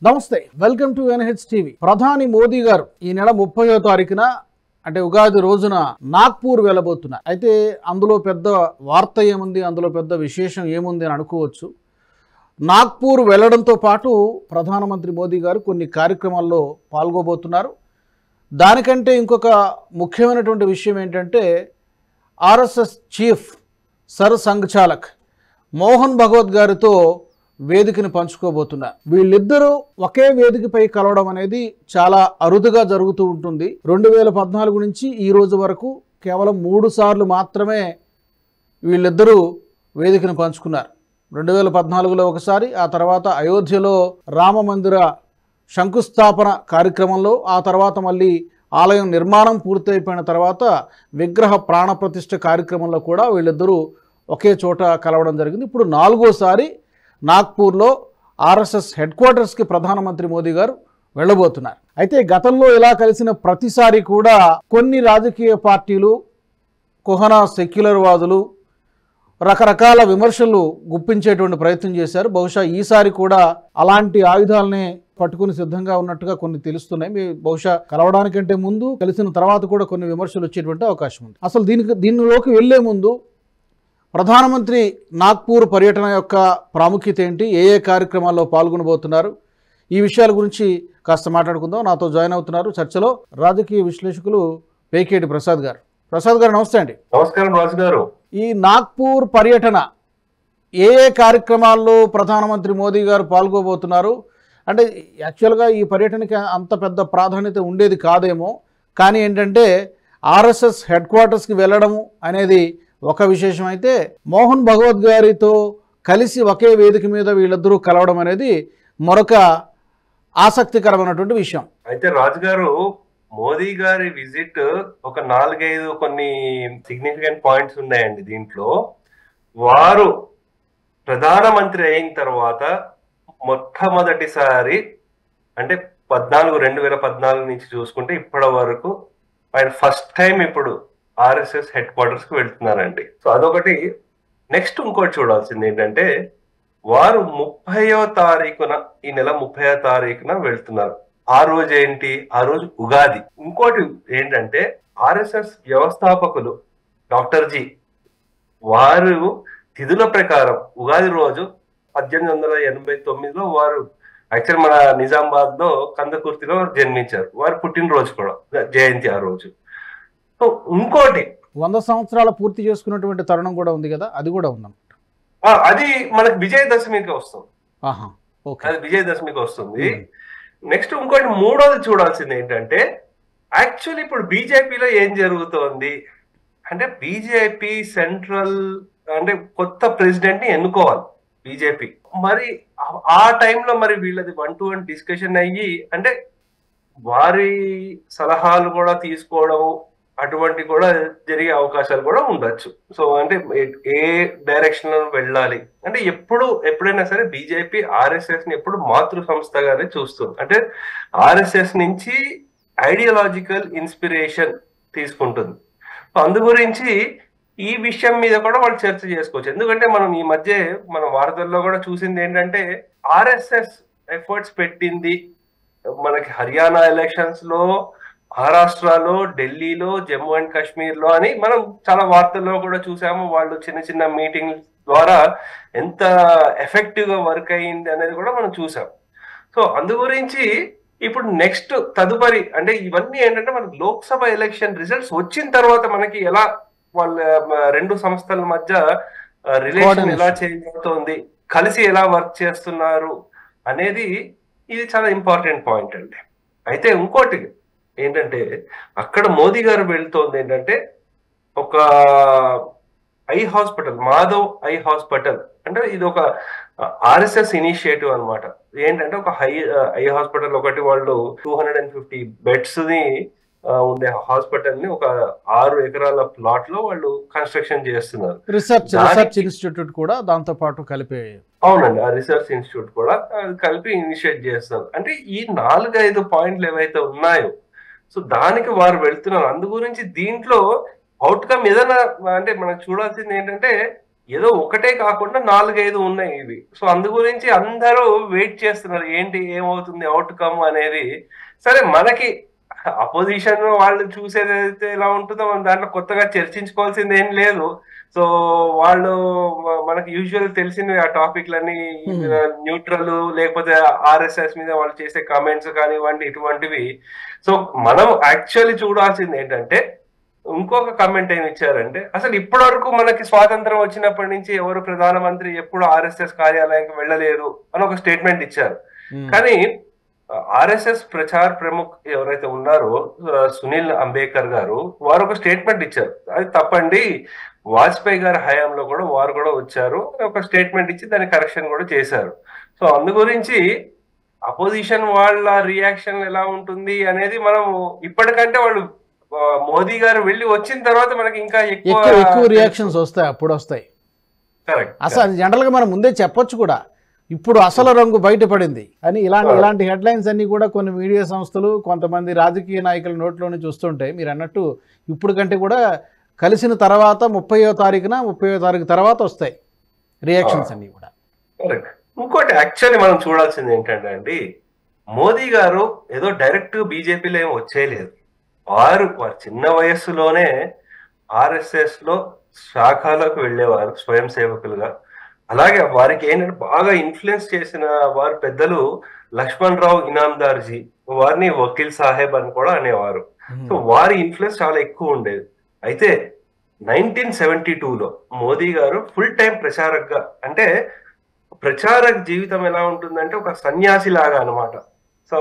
నమస్తే, welcome to NH TV. ప్రధాని మోదీ గారు ఈ నెల 30వ తారీఖున అంటే ఉగాది రోజున నాగ్పూర్ వెళ్ళబోతున్నారు. అయితే అందులో పెద్ద వార్త ఏముంది, అందులో పెద్ద విశేషం ఏముంది అని అనుకోవచ్చు. నాగ్పూర్ వెళ్ళడంతో పాటు ప్రధానమంత్రి మోదీ గారు కొన్ని కార్యక్రమాల్లో పాల్గొబోతున్నారు. దానికంటే ఇంకొక ముఖ్యమైనటువంటి విషయం ఏంటంటే RSS chief sir Sangh చాలక్ Mohan Bhagwat గారితో వేదికను పంచుకోబోతున్నారు. వీళ్ళిద్దరూ ఒకే వేదికపై కలవడం అనేది చాలా అరుదుగా జరుగుతూ ఉంటుంది. 2014 నుంచి ఈ రోజు వరకు కేవలం 3 సార్లు మాత్రమే వీళ్ళిద్దరూ వేదికను పంచుకున్నారు. 2014లో ఒకసారి, ఆ తర్వాత అయోధ్యలో రామమందిర శంకుస్థాపన కార్యక్రమంలో, ఆ తర్వాత మళ్ళీ ఆలయం నిర్మాణం పూర్తయిపోయిన తర్వాత విగ్రహ ప్రాణప్రతిష్ఠ కార్యక్రమంలో కూడా వీళ్ళిద్దరూ ఒకే చోట కలవడం జరిగింది. ఇప్పుడు 4వసారి నాగ్పూర్లో ఆర్ఎస్ఎస్ హెడ్ క్వార్టర్స్కి ప్రధానమంత్రి మోదీ గారు వెళ్ళబోతున్నారు. అయితే గతంలో ఇలా కలిసిన ప్రతిసారి కూడా కొన్ని రాజకీయ పార్టీలు, కుహనా సెక్యులర్ వాదులు రకరకాల విమర్శలు గుప్పించేటువంటి ప్రయత్నం చేశారు. బహుశా ఈసారి కూడా అలాంటి ఆయుధాలనే పట్టుకుని సిద్ధంగా ఉన్నట్టుగా కొన్ని తెలుస్తున్నాయి. మీ బహుశా కలవడానికంటే ముందు, కలిసిన తర్వాత కూడా కొన్ని విమర్శలు వచ్చేటువంటి అవకాశం ఉంది. అసలు దీనిలోకి వెళ్లే ముందు ప్రధానమంత్రి నాగ్పూర్ పర్యటన యొక్క ప్రాముఖ్యత ఏంటి, ఏ కార్యక్రమాల్లో పాల్గొనబోతున్నారు, ఈ విషయాల గురించి కాస్త మాట్లాడుకుందాం. నాతో జాయిన్ అవుతున్నారు చర్చలో రాజకీయ విశ్లేషకులు పేకేటి ప్రసాద్ గారు. ప్రసాద్ గారు నమస్తే అండి. నమస్కారం రాజు గారు. ఈ నాగ్పూర్ పర్యటన ఏ కార్యక్రమాల్లో ప్రధానమంత్రి మోదీ గారు పాల్గొబోతున్నారు? అంటే యాక్చువల్గా ఈ పర్యటనకి అంత పెద్ద ప్రాధాన్యత ఉండేది కాదేమో, కానీ ఏంటంటే ఆర్ఎస్ఎస్ హెడ్ క్వార్టర్స్కి వెళ్ళడం అనేది ఒక విశేషం అయితే, మోహన్ భగవత్ గారితో కలిసి ఒకే వేదిక మీద వీళ్ళిద్దరూ కలవడం అనేది మరొక ఆసక్తికరమైనటువంటి విషయం. అయితే రాజు గారు, మోదీ గారి విజిట్ ఒక 4-5 కొన్ని సిగ్నిఫికెంట్ పాయింట్స్ ఉన్నాయండి. దీంట్లో వారు ప్రధానమంత్రి అయిన తర్వాత మొట్టమొదటిసారి, అంటే 2014 నుంచి చూసుకుంటే ఇప్పటి వరకు ఆయన ఫస్ట్ టైం ఇప్పుడు ఆర్ఎస్ఎస్ హెడ్ క్వార్టర్స్ కి వెళ్తున్నారండి. సో అదొకటి. నెక్స్ట్ ఇంకోటి చూడాల్సింది ఏంటంటే, వారు 30వ తారీఖున, ఈ నెల 30వ తారీఖున వెళ్తున్నారు. ఆ రోజు ఏంటి? ఆ రోజు ఉగాది. ఇంకోటి ఏంటంటే, ఆర్ఎస్ఎస్ వ్యవస్థాపకులు డాక్టర్ జీ వారు తిథుల ప్రకారం ఉగాది రోజు 1889లో వారు యాక్చువల్ మన నిజామాబాద్ లో కందకుర్తిలో జన్మించారు. వారు పుట్టినరోజు కూడా జయంతి ఆ రోజు. సో ఇంకోటి 100 సంవత్సరాలు పూర్తి చేసుకున్నటువంటి తరుణం కూడా ఉంది కదా, అది కూడా ఉందన్నమాట. అది మనకు విజయదశమికి వస్తుంది. ఓకే, అది విజయదశమికి వస్తుంది. నెక్స్ట్ ఇంకోటి మూడోది చూడాల్సింది ఏంటంటే, యాక్చువల్లీ ఇప్పుడు బీజేపీలో ఏం జరుగుతోంది అంటే, బీజేపీ సెంట్రల్ అంటే కొత్త ప్రెసిడెంట్ ని ఎన్నుకోవాలి బీజేపీ. మరి ఆ టైంలో మరి వీళ్ళది 1-to-1 డిస్కషన్ అయ్యి, అంటే వారి సలహాలు కూడా తీసుకోవడము అటువంటి కూడా జరిగే అవకాశాలు కూడా ఉండొచ్చు. సో అంటే ఏ డైరెక్షన్ లో వెళ్ళాలి అంటే, ఎప్పుడైనా సరే బీజేపీ ఆర్ఎస్ఎస్ ని ఎప్పుడు మాతృ సంస్థగానే చూస్తుంది. అంటే ఆర్ఎస్ఎస్ నుంచి ఐడియాలజికల్ ఇన్స్పిరేషన్ తీసుకుంటుంది. సో అందు గురించి ఈ విషయం మీద కూడా వాళ్ళు చర్చ చేసుకోవచ్చు. ఎందుకంటే మనం ఈ మధ్య మన వార్తల్లో కూడా చూసింది ఏంటంటే, ఆర్ఎస్ఎస్ ఎఫర్ట్స్ పెట్టింది మనకి హర్యానా ఎలక్షన్స్ లో, మహారాష్ట్రలో, ఢిల్లీలో, జమ్మూ అండ్ కాశ్మీర్ లో అని మనం చాలా వార్తల్లో కూడా చూసాము. వాళ్ళు చిన్న చిన్న మీటింగ్ ద్వారా ఎంత ఎఫెక్టివ్ గా వర్క్ అయ్యింది అనేది కూడా మనం చూసాం. సో అందు గురించి ఇప్పుడు నెక్స్ట్ తదుపరి అంటే ఇవన్నీ ఏంటంటే, మనకి లోక్సభ ఎలక్షన్ రిజల్ట్స్ వచ్చిన తర్వాత మనకి ఎలా వాళ్ళ 2 సంస్థల మధ్య రిలేషన్ ఎలా చేంజ్ అవుతోంది, కలిసి ఎలా వర్క్ చేస్తున్నారు అనేది ఇది చాలా ఇంపార్టెంట్ పాయింట్ అండి. అయితే ఇంకోటి ఏంటంటే, అక్కడ మోదీ గారు వెళ్తోంది ఏంటంటే, ఒక eye hospital, Madhav eye hospital, అంటే ఇది ఒక ఆర్ఎస్ఎస్ ఇనిషియేటివ్ అనమాట. ఏంటంటే ఒక ఐ హాస్పిటల్ ఒకటి, వాళ్ళు 250 బెడ్స్ ని ఉండే హాస్పిటల్ ని ఒక 6 ఎకరాల ప్లాట్ లో వాళ్ళు కన్స్ట్రక్షన్ చేస్తున్నారు. రీసెర్చ్ ఇన్స్టిట్యూట్ కూడా దాంతో పాటు కలిపి. అవునండి, ఆ రీసెర్చ్ ఇన్స్టిట్యూట్ కూడా కలిపి ఇనిషియేట్ చేస్తున్నారు. అంటే ఈ 4-5 పాయింట్లు ఏవైతే ఉన్నాయో, సో దానికి వారు వెళ్తున్నారు. అందు గురించి దీంట్లో అవుట్కమ్ ఏదైనా అంటే మనం చూడాల్సింది ఏంటంటే, ఏదో ఒకటే కాకుండా 4-5 ఉన్నాయి ఇవి. సో అందు గురించి అందరూ వెయిట్ చేస్తున్నారు. ఏంటి ఏమవుతుంది అవుట్‌కమ్ అనేది. సరే మనకి అపోజిషన్ వాళ్ళు చూసేదైతే ఎలా ఉంటుందో మనం దాంట్లో కొత్తగా చర్చించుకోవాల్సింది ఏం లేదు. సో వాళ్ళు మనకి యూజువల్ తెలిసినవి ఆ టాపిక్‌లన్నీ న్యూట్రల్ లేకపోతే ఆర్ఎస్ఎస్ మీద వాళ్ళు చేసే కామెంట్స్ కానివ్వండి ఇటువంటివి. సో మనం యాక్చువల్లీ చూడాల్సింది ఏంటంటే ఇంకొక కామెంట్ ఏమి ఇచ్చారంటే అసలు ఇప్పటి వరకు మనకి స్వాతంత్రం వచ్చినప్పటి నుంచి ఎవరు ప్రధానమంత్రి ఎప్పుడు ఆర్ఎస్ఎస్ కార్యాలయానికి వెళ్ళలేరు అని ఒక స్టేట్మెంట్ ఇచ్చారు. కానీ ఆర్ఎస్ఎస్ ప్రచార్ ప్రముఖ్ ఎవరైతే ఉన్నారో సునీల్ అంబేద్కర్ గారు వారు ఒక స్టేట్మెంట్ ఇచ్చారు. అది తప్పండి, వాజ్పేయి గారి హయాంలో కూడా వారు కూడా వచ్చారు ఒక స్టేట్మెంట్ ఇచ్చి దాని కరెక్షన్ కూడా చేశారు. సో అందు గురించి అపోజిషన్ వాళ్ళ రియాక్షన్ ఎలా ఉంటుంది అనేది మనం ఇప్పటికంటే వాళ్ళు మోదీ గారు వెళ్ళి వచ్చిన తర్వాత మనకి ఇంకా ఎక్కువ రియాక్షన్స్ వస్తాయి, అప్పుడు వస్తాయి. కరెక్ట్. అసలు జనరల్గా మనం ముందే చెప్పొచ్చు కూడా, ఇప్పుడు అసలు రంగు బయటపడింది అని. ఇలాంటి హెడ్లైన్స్ అన్ని కూడా కొన్ని మీడియా సంస్థలు కొంతమంది రాజకీయ నాయకుల నోట్లోనే చూస్తుంటాయి. మీరు అన్నట్టు ఇప్పుడు కంటే కూడా కలిసిన తర్వాత 30వ తారీఖు తర్వాత వస్తాయి రియాక్షన్స్ అన్ని కూడా. కరెక్ట్. ఇంకోటి యాక్చువల్లీ మనం చూడాల్సింది ఏంటంటే అండి, మోదీ గారు ఏదో డైరెక్ట్ బీజేపీలో ఏమి వచ్చేయలేదు. వారు చిన్న వయస్సులోనే ఆర్ఎస్ఎస్ లో శాఖలకు వెళ్ళేవారు స్వయం సేవకులుగా. అలాగే వారికి ఏంటంటే బాగా ఇన్ఫ్లుయెన్స్ చేసిన వారు పెద్దలు లక్ష్మణ్ రావు ఇనాందార్జీ, వారిని వకీల్ సాహెబ్ అని కూడా అనేవారు. సో వారి ఇన్ఫ్లుయెన్స్ చాలా ఎక్కువ ఉండేది. అయితే 1972లో మోదీ గారు ఫుల్ టైం ప్రచారక్గా, అంటే ప్రచారక్ జీవితం ఎలా ఉంటుందంటే ఒక సన్యాసి లాగా అనమాట. సో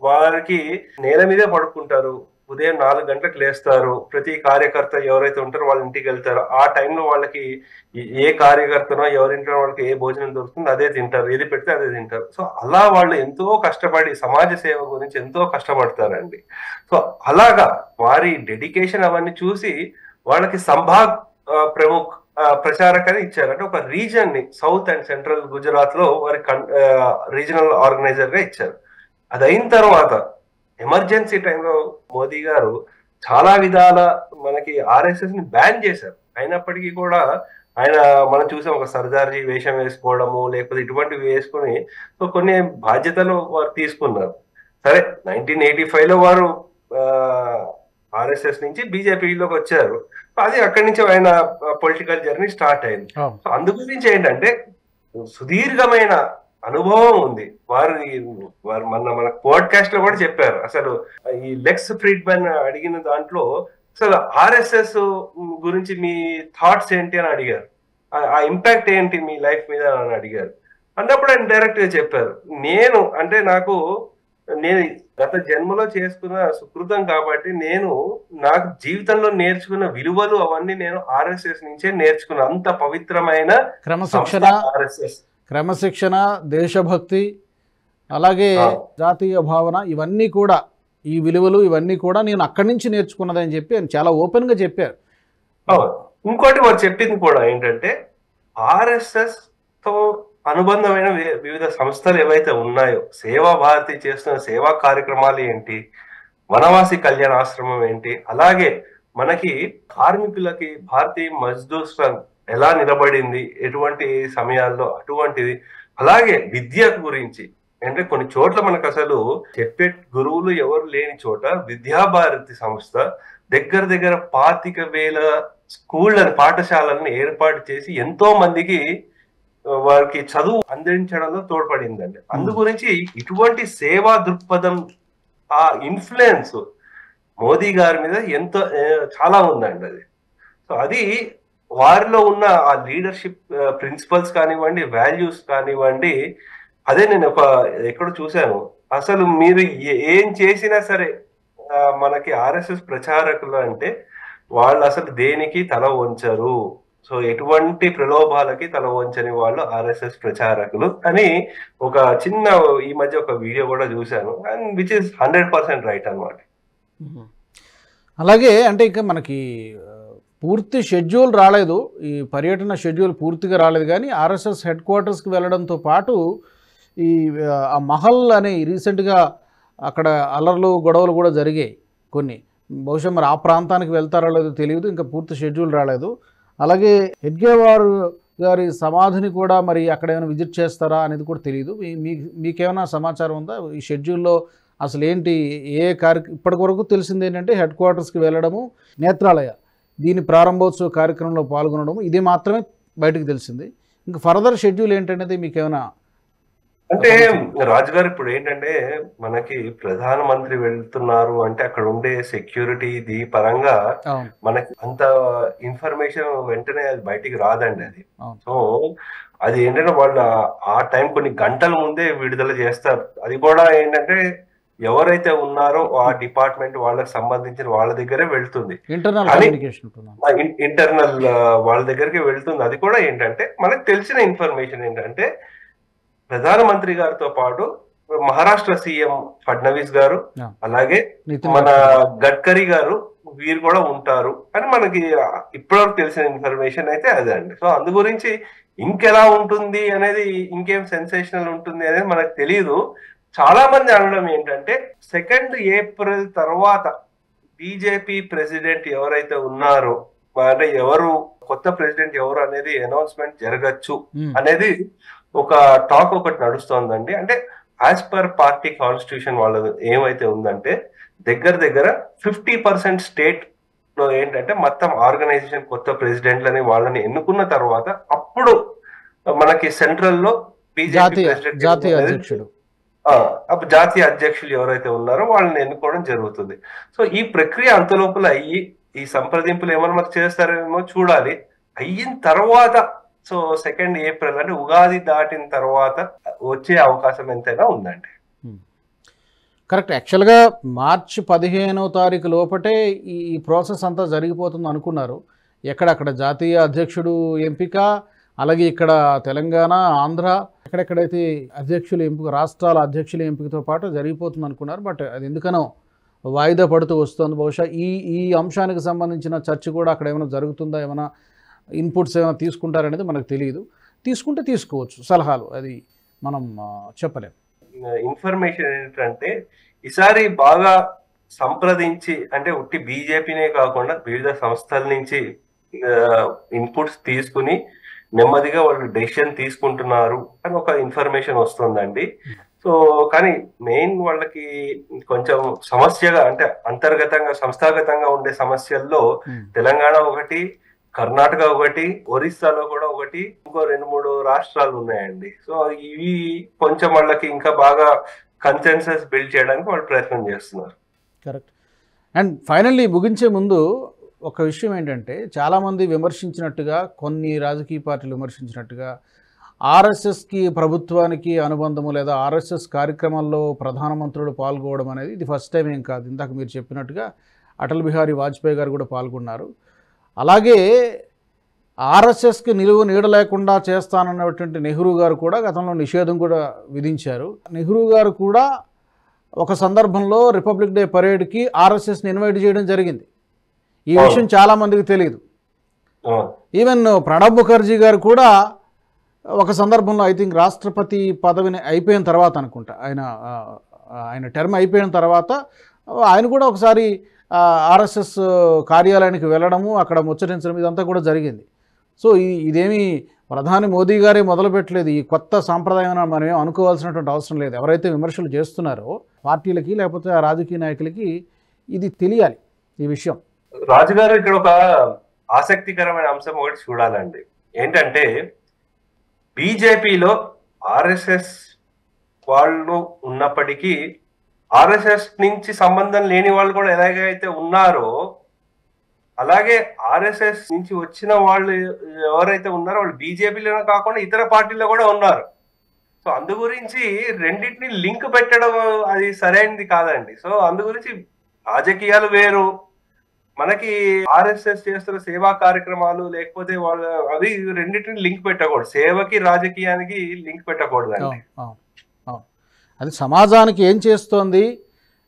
వారికి నేల మీదే పడుకుంటారు, ఉదయం 4 గంటలకు లేస్తారు, ప్రతి కార్యకర్త ఎవరైతే ఉంటారో వాళ్ళ ఇంటికి వెళ్తారు. ఆ టైంలో వాళ్ళకి ఏ కార్యకర్తనో ఎవరింటో వాళ్ళకి ఏ భోజనం దొరుకుతుందో అదే తింటారు, ఏది పెడితే అదే తింటారు. సో అలా వాళ్ళు ఎంతో కష్టపడి సమాజ సేవ గురించి ఎంతో కష్టపడతారండి. సో అలాగా వారి డెడికేషన్ అవన్నీ చూసి వాళ్ళకి సంభాగ్ ప్రముఖ్ ప్రచారక్ అని ఇచ్చారు. అంటే ఒక రీజన్ ని సౌత్ అండ్ సెంట్రల్ గుజరాత్ లో వారి రీజనల్ ఆర్గనైజర్ గా ఇచ్చారు. అది అయిన తర్వాత ఎమర్జెన్సీ టైంలో మోదీ గారు చాలా విధాల మనకి ఆర్ఎస్ఎస్ ని బ్యాన్ చేశారు. అయినప్పటికీ కూడా ఆయన మనం చూసాం ఒక సర్దార్జీ వేషం వేసుకోవడము లేకపోతే ఇటువంటివి వేసుకుని సో కొన్ని బాధ్యతలు వారు తీసుకున్నారు. సరే 1985లో వారు ఆర్ఎస్ఎస్ నుంచి బీజేపీలోకి వచ్చారు. అది అక్కడి నుంచి ఆయన పొలిటికల్ జర్నీ స్టార్ట్ అయింది. సో అందు గురించి ఏంటంటే సుదీర్ఘమైన అనుభవం ఉంది. వారు మన పోడ్కాస్ట్ లో కూడా చెప్పారు. అసలు ఈ లెక్స్ ఫ్రీడ్మన్ అడిగిన దాంట్లో అసలు ఆర్ఎస్ఎస్ గురించి మీ థాట్స్ ఏంటి అని అడిగారు. ఆ ఇంపాక్ట్ ఏంటి మీ లైఫ్ మీద అని అడిగారు. అన్నప్పుడు ఆయన డైరెక్ట్ గా చెప్పారు, నాకు గత జన్మలో చేసుకున్న సుకృతం కాబట్టి నాకు జీవితంలో నేర్చుకున్న విలువలు అవన్నీ నేను ఆర్ఎస్ఎస్ నుంచే నేర్చుకున్నా. అంత పవిత్రమైన క్రమశిక్షణ, దేశభక్తి, అలాగే జాతీయ భావన, ఇవన్నీ కూడా ఈ విలువలు ఇవన్నీ కూడా నేను అక్కడి నుంచి నేర్చుకున్నదని చెప్పి ఆయన చాలా ఓపెన్ గా చెప్పారు. ఇంకోటి వారు చెప్పింది కూడా ఏంటంటే ఆర్ఎస్ఎస్ తో అనుబంధమైన వివిధ సంస్థలు ఏవైతే ఉన్నాయో, సేవా భారతి చేస్తున్న సేవా కార్యక్రమాలు ఏంటి, వనవాసి కళ్యాణ ఆశ్రమం ఏంటి, అలాగే మనకి కార్మికులకి భారతీయ మజ్దూర్ సంఘ్ ఎలా నిలబడింది ఎటువంటి సమయాల్లో అటువంటిది, అలాగే విద్య గురించి అంటే కొన్ని చోట్ల మనకు అసలు చెప్పే గురువులు ఎవరు లేని చోట విద్యాభారతి సంస్థ దగ్గర 25,000 స్కూళ్ళని పాఠశాలలను ఏర్పాటు చేసి ఎంతో మందికి వారికి చదువు అందించడంలో తోడ్పడిందండి. అందు గురించి ఇటువంటి సేవా దృక్పథం ఆ ఇన్ఫ్లుయెన్స్ మోదీ గారి మీద చాలా ఉందండి. అది సో అది వారిలో ఉన్న ఆ లీడర్షిప్ ప్రిన్సిపల్స్ కానివ్వండి, వాల్యూస్ కానివ్వండి, అదే నేను ఎక్కడో చూశాను. అసలు మీరు ఏం చేసినా సరే మనకి ఆర్ఎస్ఎస్ ప్రచారకులు అంటే వాళ్ళు అసలు దేనికి తల వంచరు. సో ఎటువంటి ప్రలోభాలకి తల వంచని వాళ్ళు ఆర్ఎస్ఎస్ ప్రచారకులు అని ఒక చిన్న ఈ మధ్య ఒక వీడియో కూడా చూశాను. అండ్ విచ్ ఇస్ 100% రైట్ అన్నమాట. అలాగే అంటే ఇంకా మనకి పూర్తి షెడ్యూల్ రాలేదు, ఈ పర్యటన షెడ్యూల్ పూర్తిగా రాలేదు, కానీ ఆర్ఎస్ఎస్ హెడ్ క్వార్టర్స్కి వెళ్ళడంతో పాటు ఈ ఆ మహల్ అనే రీసెంట్గా అక్కడ అల్లర్లు గొడవలు కూడా జరిగాయి కొన్ని. బహుశా మరి ఆ ప్రాంతానికి వెళ్తారో లేదో తెలియదు, ఇంకా పూర్తి షెడ్యూల్ రాలేదు. అలాగే హెడ్గేవార్ గారి సమాధిని కూడా మరి అక్కడ ఏమైనా విజిట్ చేస్తారా అనేది కూడా తెలియదు. మీకేమైనా సమాచారం ఉందా ఈ షెడ్యూల్లో? అసలు ఏంటి ఏ ఇప్పటి వరకు తెలిసింది ఏంటంటే హెడ్ క్వార్టర్స్కి వెళ్ళడము, నేత్రాలయ దీని ప్రారంభోత్సవ కార్యక్రమంలో పాల్గొనడము, ఇది మాత్రమే బయటకు తెలిసింది. ఇంకా ఫర్దర్ షెడ్యూల్ ఏంటనేది మీకేమైనా? అంటే రాజుగారు ఇప్పుడు ఏంటంటే మనకి ప్రధానమంత్రి వెళ్తున్నారు అంటే అక్కడ ఉండే సెక్యూరిటీ ది పరంగా మనకి అంత ఇన్ఫర్మేషన్ వెంటనే అది బయటికి రాదండి అది. సో అది ఏంటంటే వాళ్ళు ఆ టైం కొన్ని గంటల ముందే విడుదల చేస్తారు. అది కూడా ఏంటంటే ఎవరైతే ఉన్నారో ఆ డిపార్ట్మెంట్ వాళ్ళకి సంబంధించిన వాళ్ళ దగ్గరే వెళ్తుంది, ఇంటర్నల్ వాళ్ళ దగ్గరికి వెళ్తుంది. అది కూడా ఏంటంటే మనకు తెలిసిన ఇన్ఫర్మేషన్ ఏంటంటే ప్రధానమంత్రి గారితో పాటు మహారాష్ట్ర సీఎం ఫడ్నవీస్ గారు, అలాగే మన గడ్కరీ గారు, వీరు కూడా ఉంటారు అని మనకి ఇప్పటివరకు తెలిసిన ఇన్ఫర్మేషన్ అయితే అదే అండి. సో అందు గురించి ఇంకెలా ఉంటుంది అనేది, ఇంకేం సెన్సేషనల్ ఉంటుంది అనేది మనకు తెలియదు. చాలా మంది అనడం ఏంటంటే 2 ఏప్రిల్ తర్వాత బీజేపీ ప్రెసిడెంట్ ఎవరైతే ఉన్నారో, అంటే ఎవరు కొత్త ప్రెసిడెంట్ ఎవరు అనేది అనౌన్స్మెంట్ జరగచ్చు అనేది ఒక టాక్ ఒకటి నడుస్తోందండి. అంటే యాజ్ పర్ పార్టీ కాన్స్టిట్యూషన్ వాళ్ళది ఏమైతే ఉందంటే దగ్గర 50% స్టేట్ లో ఏంటంటే మొత్తం ఆర్గనైజేషన్ కొత్త ప్రెసిడెంట్లని వాళ్ళని ఎన్నుకున్న తర్వాత అప్పుడు మనకి సెంట్రల్ లో బీజేపీ ప్రెసిడెంట్ జాతీయ అధ్యక్షులు ఎవరైతే ఉన్నారో వాళ్ళని ఎన్నుకోవడం జరుగుతుంది. సో ఈ ప్రక్రియ అంతలోపల అయ్యి ఈ సంప్రదింపులు ఏమైనా మనకు చేస్తారేమో చూడాలి. అయిన తర్వాత సో 2 ఏప్రిల్ అంటే ఉగాది దాటిన తర్వాత వచ్చే అవకాశం ఎంతైనా ఉందండి. కరెక్ట్. యాక్చువల్గా మార్చి 15వ తారీఖు లోపటే ఈ ప్రాసెస్ అంతా జరిగిపోతుంది అనుకున్నారు. ఎక్కడక్కడ జాతీయ అధ్యక్షుడు ఎంపిక, అలాగే ఇక్కడ తెలంగాణ, ఆంధ్ర ఎక్కడెక్కడైతే అధ్యక్షుల ఎంపిక, రాష్ట్రాల అధ్యక్షుల ఎంపికతో పాటు జరిగిపోతుంది అనుకున్నారు. బట్ అది ఎందుకనో వాయిదా పడుతూ వస్తుంది. బహుశా ఈ అంశానికి సంబంధించిన చర్చ కూడా అక్కడ ఏమైనా జరుగుతుందా, ఏమైనా ఇన్పుట్స్ ఏమైనా తీసుకుంటారనేది మనకు తెలియదు. తీసుకుంటే తీసుకోవచ్చు సలహాలు, అది మనం చెప్పలేం. ఇన్ఫర్మేషన్ ఏంటంటే ఈసారి బాగా సంప్రదించి, అంటే ఉట్టి బీజేపీనే కాకుండా వివిధ సంస్థల నుంచి ఇన్పుట్స్ తీసుకుని నెమ్మదిగా వాళ్ళు డెసిషన్ తీసుకుంటున్నారు అని ఒక ఇన్ఫర్మేషన్ వస్తుందండి. సో కానీ మెయిన్ వాళ్ళకి కొంచెం సమస్యగా, అంటే అంతర్గతంగా సంస్థాగతంగా ఉండే సమస్యల్లో తెలంగాణ ఒకటి, కర్ణాటక ఒకటి, ఒరిస్సాలో కూడా ఒకటి, ఇంకో 2-3 రాష్ట్రాలు ఉన్నాయండి. సో ఇవి కొంచెం వాళ్ళకి ఇంకా బాగా కన్సెన్సస్ బిల్డ్ చేయడానికి వాళ్ళు ప్రయత్నం చేస్తున్నారు. కరెక్ట్. అండ్ ఫైనల్లీ ముగించే ముందు ఒక విషయం ఏంటంటే, చాలామంది విమర్శించినట్టుగా, కొన్ని రాజకీయ పార్టీలు విమర్శించినట్టుగా ఆర్ఎస్ఎస్కి ప్రభుత్వానికి అనుబంధము లేదా ఆర్ఎస్ఎస్ కార్యక్రమాల్లో ప్రధానమంత్రులు పాల్గొనడం అనేది ఇది ఫస్ట్ టైం ఏం కాదు. ఇందాక మీరు చెప్పినట్టుగా అటల్ బిహారీ వాజ్పేయి గారు కూడా పాల్గొన్నారు. అలాగే ఆర్ఎస్ఎస్కి నిలువు నీడ లేకుండా చేస్తానన్నటువంటి నెహ్రూ గారు కూడా గతంలో నిషేధం కూడా విధించారు. నెహ్రూ గారు కూడా ఒక సందర్భంలో రిపబ్లిక్ డే పరేడ్కి ఆర్ఎస్ఎస్ని ఇన్వైట్ చేయడం జరిగింది. ఈ విషయం చాలామందికి తెలియదు. ఈవెన్ ప్రణబ్ ముఖర్జీ గారు కూడా ఒక సందర్భంలో ఐ థింక్ రాష్ట్రపతి పదవిని అయిపోయిన తర్వాత అనుకుంటా, ఆయన టర్మ్ అయిపోయిన తర్వాత ఆయన కూడా ఒకసారి ఆర్ఎస్ఎస్ కార్యాలయానికి వెళ్ళడము, అక్కడ ముచ్చటించడం, ఇదంతా కూడా జరిగింది. సో ఇదేమీ ప్రధాని మోదీ గారే మొదలుపెట్టలేదు. ఈ కొత్త సాంప్రదాయం మనం ఏం అనుకోవాల్సినటువంటి అవసరం లేదు. ఎవరైతే విమర్శలు చేస్తున్నారో పార్టీలకి లేకపోతే ఆ రాజకీయ నాయకులకి ఇది తెలియాలి ఈ విషయం. రాజుగారు ఇక్కడ ఒక ఆసక్తికరమైన అంశం ఒకటి చూడాలండి. ఏంటంటే బీజేపీలో ఆర్ఎస్ఎస్ వాళ్ళు ఉన్నప్పటికీ ఆర్ఎస్ఎస్ నుంచి సంబంధం లేని వాళ్ళు కూడా ఎలాగైతే ఉన్నారో, అలాగే ఆర్ఎస్ఎస్ నుంచి వచ్చిన వాళ్ళు ఎవరైతే ఉన్నారో వాళ్ళు బీజేపీలో కాకుండా ఇతర పార్టీల్లో కూడా ఉన్నారు. సో అందు గురించి రెండింటిని లింక్ పెట్టడం అది సరైనది కాదండి. సో అందు గురించి రాజకీయాలు వేరు, మనకి ఆర్ఎస్ఎస్ చేస్తున్న సేవా కార్యక్రమాలు లేకపోతే వాళ్ళ అవి రెండింటిని లింక్ పెట్టకూడదు. సేవకి రాజకీయానికి లింక్ పెట్టకూడదు అండి. అది సమాజానికి ఏం చేస్తోంది,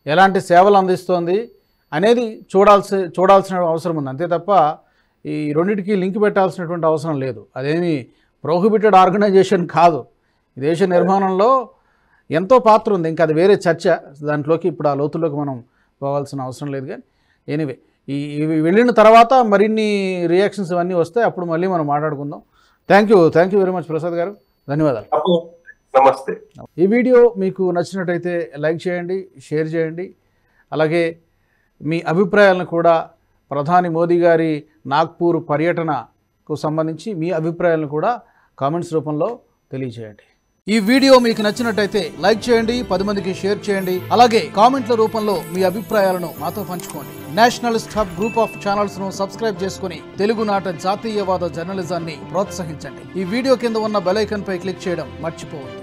ఎలాంటి సేవలు అందిస్తోంది అనేది చూడాల్సిన అవసరం ఉంది. అంతే తప్ప ఈ రెండింటికి లింక్ పెట్టాల్సినటువంటి అవసరం లేదు. అదేమి ప్రోహిబిటెడ్ ఆర్గనైజేషన్ కాదు. ఈ దేశ నిర్మాణంలో ఎంతో పాత్ర ఉంది. ఇంకా అది వేరే చర్చ, దాంట్లోకి ఇప్పుడు ఆ లోతుల్లోకి మనం పోవాల్సిన అవసరం లేదు. కానీ ఎనీవే ఇవి వెళ్ళిన తర్వాత మరిన్ని రియాక్షన్స్ ఇవన్నీ వస్తాయి, అప్పుడు మళ్ళీ మనం మాట్లాడుకుందాం. Thank you very much Prasad గారు, ధన్యవాదాలు. నమస్తే. ఈ వీడియో మీకు నచ్చినట్టయితే లైక్ చేయండి, షేర్ చేయండి. అలాగే మీ అభిప్రాయాలను కూడా ప్రధాని మోదీ గారి నాగ్పూర్ పర్యటనకు సంబంధించి మీ అభిప్రాయాలను కూడా కామెంట్స్ రూపంలో తెలియజేయండి. ఈ వీడియో మీకు నచ్చినట్టయితే లైక్ చేయండి, 10 మందికి షేర్ చేయండి. అలాగే కామెంట్ల రూపంలో మీ అభిప్రాయాలను మాతో పంచుకోండి. Nationalist hub group of channels ను సబ్స్క్రైబ్ చేసుకుని తెలుగునాట జాతీయవాద జర్నలిజాన్ని ప్రోత్సహించండి. ఈ వీడియో కింద ఉన్న బెల్ ఐకాన్ పై క్లిక్ చేయడం మర్చిపోవద్దు.